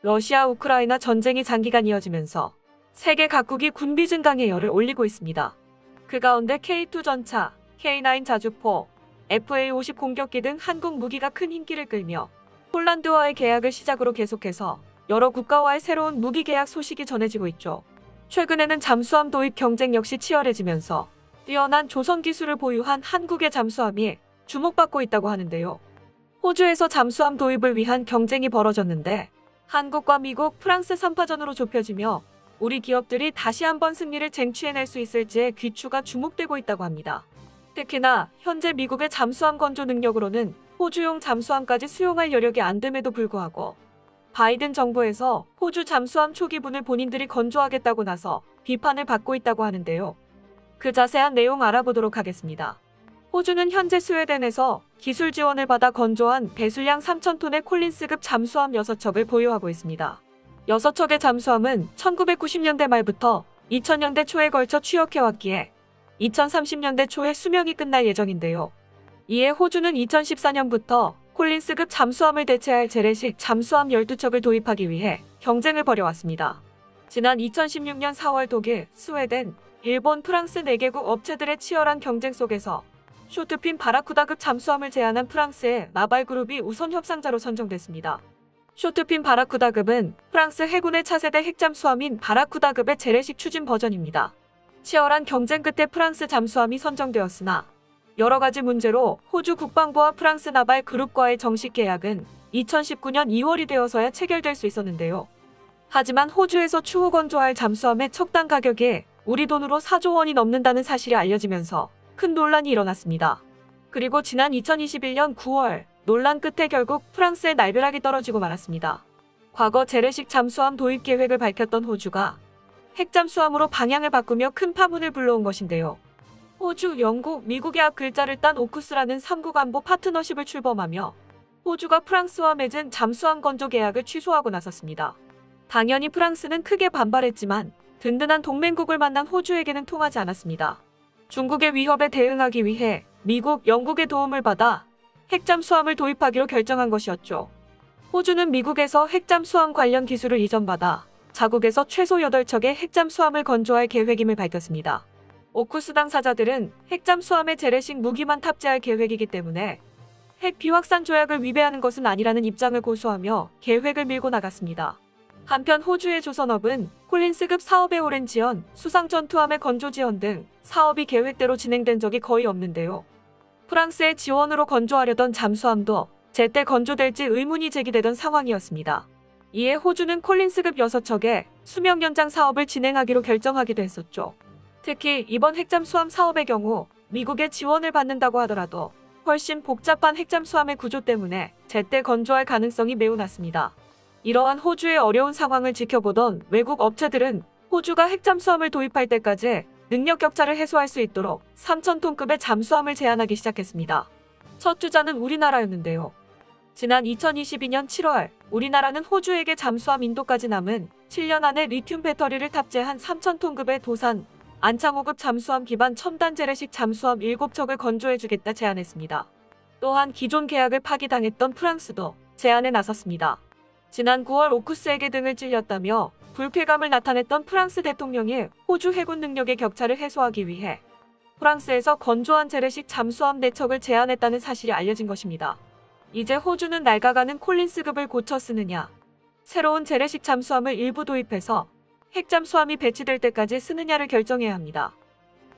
러시아 우크라이나 전쟁이 장기간 이어지면서 세계 각국이 군비 증강에 열을 올리고 있습니다. 그 가운데 K2 전차, K9 자주포, FA-50 공격기 등 한국 무기가 큰 인기를 끌며 폴란드와의 계약을 시작으로 계속해서 여러 국가와의 새로운 무기 계약 소식이 전해지고 있죠. 최근에는 잠수함 도입 경쟁 역시 치열해지면서 뛰어난 조선 기술을 보유한 한국의 잠수함이 주목받고 있다고 하는데요. 호주에서 잠수함 도입을 위한 경쟁이 벌어졌는데 한국과 미국, 프랑스 3파전으로 좁혀지며 우리 기업들이 다시 한번 승리를 쟁취해낼 수 있을지에 귀추가 주목되고 있다고 합니다. 특히나 현재 미국의 잠수함 건조 능력으로는 호주용 잠수함까지 수용할 여력이 안 됨에도 불구하고 바이든 정부에서 호주 잠수함 초기분을 본인들이 건조하겠다고 나서 비판을 받고 있다고 하는데요. 그 자세한 내용 알아보도록 하겠습니다. 호주는 현재 스웨덴에서 기술 지원을 받아 건조한 배수량 3,000톤의 콜린스급 잠수함 6척을 보유하고 있습니다. 6척의 잠수함은 1990년대 말부터 2000년대 초에 걸쳐 취역해왔기에 2030년대 초에 수명이 끝날 예정인데요. 이에 호주는 2014년부터 콜린스급 잠수함을 대체할 재래식 잠수함 12척을 도입하기 위해 경쟁을 벌여왔습니다. 지난 2016년 4월 독일, 스웨덴, 일본, 프랑스 4개국 업체들의 치열한 경쟁 속에서 쇼트핀 바라쿠다급 잠수함을 제안한 프랑스의 나발그룹이 우선 협상자로 선정됐습니다. 쇼트핀 바라쿠다급은 프랑스 해군의 차세대 핵잠수함인 바라쿠다급의 재래식 추진 버전입니다. 치열한 경쟁 끝에 프랑스 잠수함이 선정되었으나 여러 가지 문제로 호주 국방부와 프랑스 나발 그룹과의 정식 계약은 2019년 2월이 되어서야 체결될 수 있었는데요. 하지만 호주에서 추후 건조할 잠수함의 척당 가격이 우리 돈으로 4조 원이 넘는다는 사실이 알려지면서 큰 논란이 일어났습니다. 그리고 지난 2021년 9월 논란 끝에 결국 프랑스의 날벼락이 떨어지고 말았습니다. 과거 재래식 잠수함 도입 계획을 밝혔던 호주가 핵잠수함으로 방향을 바꾸며 큰 파문을 불러온 것인데요. 호주, 영국, 미국의 앞 글자를 딴 오쿠스라는 3국 안보 파트너십을 출범하며 호주가 프랑스와 맺은 잠수함 건조 계약을 취소하고 나섰습니다. 당연히 프랑스는 크게 반발했지만 든든한 동맹국을 만난 호주에게는 통하지 않았습니다. 중국의 위협에 대응하기 위해 미국, 영국의 도움을 받아 핵잠수함을 도입하기로 결정한 것이었죠. 호주는 미국에서 핵잠수함 관련 기술을 이전받아 자국에서 최소 8척의 핵잠수함을 건조할 계획임을 밝혔습니다. 오쿠스 당사자들은 핵잠수함에 재래식 무기만 탑재할 계획이기 때문에 핵 비확산 조약을 위배하는 것은 아니라는 입장을 고수하며 계획을 밀고 나갔습니다. 한편 호주의 조선업은 콜린스급 사업의 오랜 지연, 수상 전투함의 건조 지원 등 사업이 계획대로 진행된 적이 거의 없는데요. 프랑스의 지원으로 건조하려던 잠수함도 제때 건조될지 의문이 제기되던 상황이었습니다. 이에 호주는 콜린스급 6척의 수명 연장 사업을 진행하기로 결정하기도 했었죠. 특히 이번 핵잠수함 사업의 경우 미국의 지원을 받는다고 하더라도 훨씬 복잡한 핵잠수함의 구조 때문에 제때 건조할 가능성이 매우 낮습니다. 이러한 호주의 어려운 상황을 지켜보던 외국 업체들은 호주가 핵잠수함을 도입할 때까지 능력 격차를 해소할 수 있도록 3,000톤급의 잠수함을 제안하기 시작했습니다. 첫 주자는 우리나라였는데요. 지난 2022년 7월 우리나라는 호주에게 잠수함 인도까지 남은 7년 안에 리튬 배터리를 탑재한 3,000톤급의 도산, 안창호급 잠수함 기반 첨단 재래식 잠수함 7척을 건조해주겠다 제안했습니다. 또한 기존 계약을 파기당했던 프랑스도 제안에 나섰습니다. 지난 9월 오쿠스에게 등을 찔렸다며 불쾌감을 나타냈던 프랑스 대통령이 호주 해군 능력의 격차를 해소하기 위해 프랑스에서 건조한 재래식 잠수함 4척을 제안했다는 사실이 알려진 것입니다. 이제 호주는 낡아가는 콜린스급을 고쳐 쓰느냐, 새로운 재래식 잠수함을 일부 도입해서 핵잠수함이 배치될 때까지 쓰느냐를 결정해야 합니다.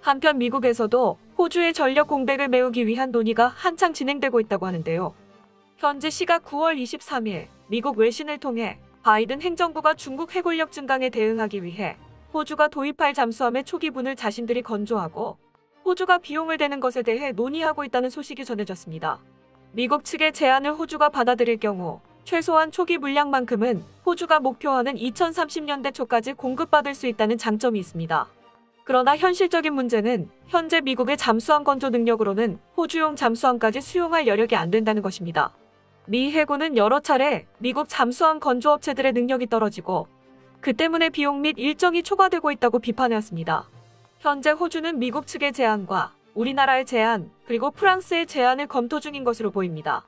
한편 미국에서도 호주의 전력 공백을 메우기 위한 논의가 한창 진행되고 있다고 하는데요. 현지 시각 9월 23일 미국 외신을 통해 바이든 행정부가 중국 해군력 증강에 대응하기 위해 호주가 도입할 잠수함의 초기분을 자신들이 건조하고 호주가 비용을 대는 것에 대해 논의하고 있다는 소식이 전해졌습니다. 미국 측의 제안을 호주가 받아들일 경우 최소한 초기 물량만큼은 호주가 목표하는 2030년대 초까지 공급받을 수 있다는 장점이 있습니다. 그러나 현실적인 문제는 현재 미국의 잠수함 건조 능력으로는 호주용 잠수함까지 수용할 여력이 안 된다는 것입니다. 미 해군은 여러 차례 미국 잠수함 건조업체들의 능력이 떨어지고 그 때문에 비용 및 일정이 초과되고 있다고 비판해왔습니다. 현재 호주는 미국 측의 제안과 우리나라의 제안, 그리고 프랑스의 제안을 검토 중인 것으로 보입니다.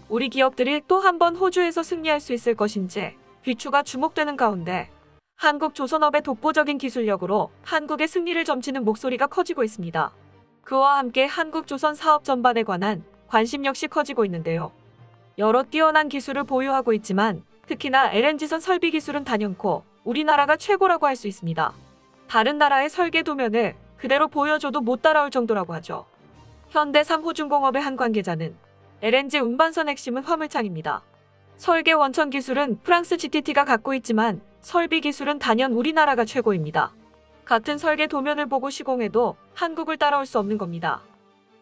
우리 기업들이 또 한 번 호주에서 승리할 수 있을 것인지 귀추가 주목되는 가운데 한국조선업의 독보적인 기술력으로 한국의 승리를 점치는 목소리가 커지고 있습니다. 그와 함께 한국조선 사업 전반에 관한 관심 역시 커지고 있는데요. 여러 뛰어난 기술을 보유하고 있지만 특히나 LNG선 설비 기술은 단연코 우리나라가 최고라고 할 수 있습니다. 다른 나라의 설계 도면을 그대로 보여줘도 못 따라올 정도라고 하죠. 현대삼호중공업의 한 관계자는 LNG 운반선 핵심은 화물창입니다. 설계 원천 기술은 프랑스 GTT가 갖고 있지만 설비 기술은 단연 우리나라가 최고입니다. 같은 설계 도면을 보고 시공해도 한국을 따라올 수 없는 겁니다.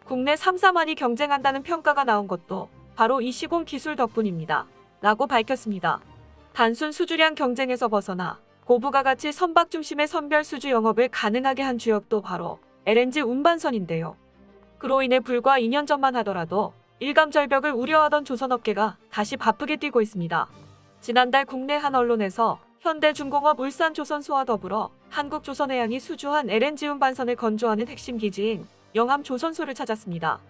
국내 3사만이 경쟁한다는 평가가 나온 것도 바로 이 시공 기술 덕분입니다. 라고 밝혔습니다. 단순 수주량 경쟁에서 벗어나 고부가 가치 선박 중심의 선별 수주 영업을 가능하게 한 주역도 바로 LNG 운반선인데요. 그로 인해 불과 2년 전만 하더라도 일감절벽을 우려하던 조선업계가 다시 바쁘게 뛰고 있습니다. 지난달 국내 한 언론에서 현대중공업 울산조선소와 더불어 한국조선해양이 수주한 LNG 운반선을 건조하는 핵심 기지인 영암조선소를 찾았습니다.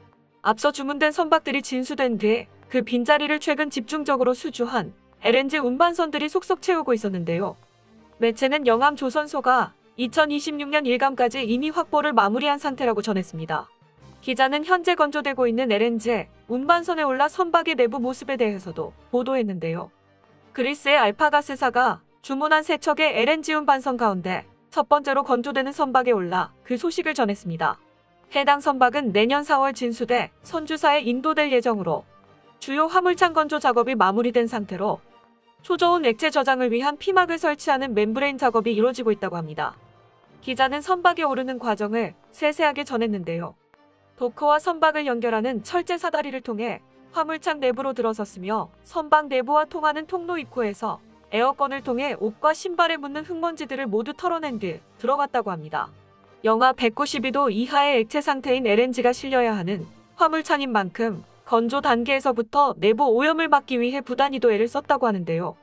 앞서 주문된 선박들이 진수된 뒤 그 빈자리를 최근 집중적으로 수주한 LNG 운반선들이 속속 채우고 있었는데요. 매체는 영암조선소가 2026년 일감까지 이미 확보를 마무리한 상태라고 전했습니다. 기자는 현재 건조되고 있는 LNG 운반선에 올라 선박의 내부 모습에 대해서도 보도했는데요. 그리스의 알파가스사가 주문한 세 척의 LNG 운반선 가운데 첫 번째로 건조되는 선박에 올라 그 소식을 전했습니다. 해당 선박은 내년 4월 진수돼 선주사에 인도될 예정으로 주요 화물창 건조 작업이 마무리된 상태로 초저온 액체 저장을 위한 피막을 설치하는 멤브레인 작업이 이루어지고 있다고 합니다. 기자는 선박에 오르는 과정을 세세하게 전했는데요. 도크와 선박을 연결하는 철제 사다리를 통해 화물창 내부로 들어섰으며 선박 내부와 통하는 통로 입구에서 에어건을 통해 옷과 신발에 묻는 흙먼지들을 모두 털어낸 뒤 들어갔다고 합니다. 영하 192도 이하의 액체 상태인 LNG가 실려야 하는 화물창인 만큼 건조 단계에서부터 내부 오염을 막기 위해 부단히도 애를 썼다고 하는데요.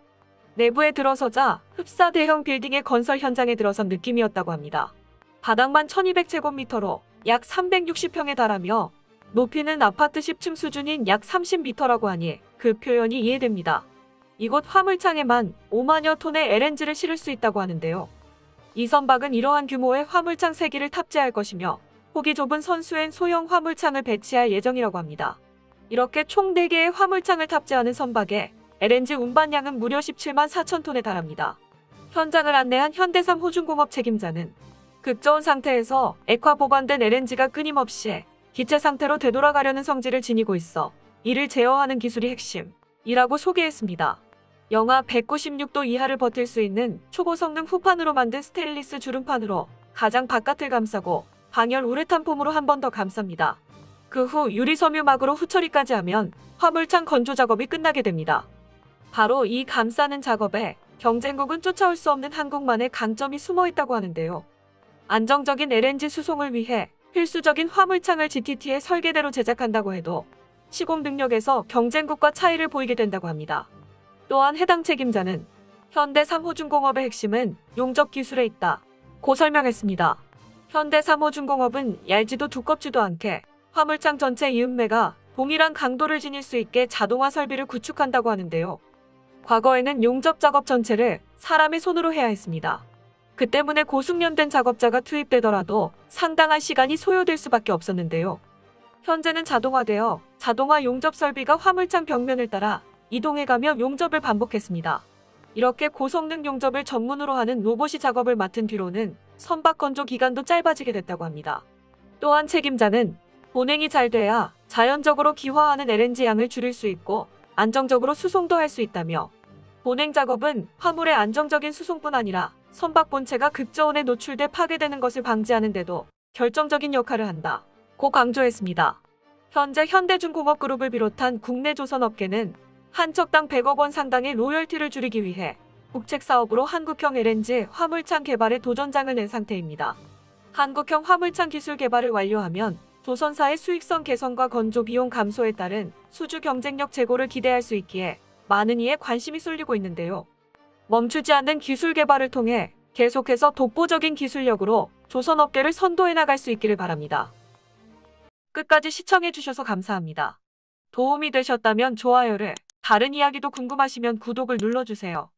내부에 들어서자 흡사 대형 빌딩의 건설 현장에 들어선 느낌이었다고 합니다. 바닥만 1200제곱미터로 약 360평에 달하며 높이는 아파트 10층 수준인 약 30m라고 하니 그 표현이 이해됩니다. 이곳 화물창에만 5만여 톤의 LNG를 실을 수 있다고 하는데요. 이 선박은 이러한 규모의 화물창 3기를 탑재할 것이며 폭이 좁은 선수엔 소형 화물창을 배치할 예정이라고 합니다. 이렇게 총 4개의 화물창을 탑재하는 선박에 LNG 운반량은 무려 17만 4천 톤에 달합니다. 현장을 안내한 현대삼호중공업 책임자는 급저온 상태에서 액화 보관된 LNG가 끊임없이 기체 상태로 되돌아가려는 성질을 지니고 있어 이를 제어하는 기술이 핵심이라고 소개했습니다. 영하 196도 이하를 버틸 수 있는 초고성능 후판으로 만든 스테인리스 주름판으로 가장 바깥을 감싸고 방열 우레탄 폼으로 한 번 더 감쌉니다. 그 후 유리섬유막으로 후처리까지 하면 화물창 건조 작업이 끝나게 됩니다. 바로 이 감싸는 작업에 경쟁국은 쫓아올 수 없는 한국만의 강점이 숨어 있다고 하는데요. 안정적인 LNG 수송을 위해 필수적인 화물창을 GTT의 설계대로 제작한다고 해도 시공 능력에서 경쟁국과 차이를 보이게 된다고 합니다. 또한 해당 책임자는 현대삼호중공업의 핵심은 용접 기술에 있다고 설명했습니다. 현대삼호중공업은 얇지도 두껍지도 않게 화물창 전체 이음매가 동일한 강도를 지닐 수 있게 자동화 설비를 구축한다고 하는데요. 과거에는 용접 작업 전체를 사람의 손으로 해야 했습니다. 그 때문에 고숙련된 작업자가 투입되더라도 상당한 시간이 소요될 수밖에 없었는데요. 현재는 자동화되어 자동화 용접 설비가 화물창 벽면을 따라 이동해가며 용접을 반복했습니다. 이렇게 고성능 용접을 전문으로 하는 로봇이 작업을 맡은 뒤로는 선박 건조 기간도 짧아지게 됐다고 합니다. 또한 책임자는 본행이 잘 돼야 자연적으로 기화하는 LNG 양을 줄일 수 있고 안정적으로 수송도 할 수 있다며 본행 작업은 화물의 안정적인 수송뿐 아니라 선박 본체가 급저온에 노출돼 파괴되는 것을 방지하는 데도 결정적인 역할을 한다고 강조했습니다. 현재 현대중공업그룹을 비롯한 국내 조선업계는 한 척당 100억 원 상당의 로열티를 줄이기 위해 국책사업으로 한국형 LNG 화물창 개발에 도전장을 낸 상태입니다. 한국형 화물창 기술 개발을 완료하면 조선사의 수익성 개선과 건조 비용 감소에 따른 수주 경쟁력 제고를 기대할 수 있기에 많은 이에 관심이 쏠리고 있는데요. 멈추지 않는 기술 개발을 통해 계속해서 독보적인 기술력으로 조선업계를 선도해 나갈 수 있기를 바랍니다. 끝까지 시청해주셔서 감사합니다. 도움이 되셨다면 좋아요를, 다른 이야기도 궁금하시면 구독을 눌러주세요.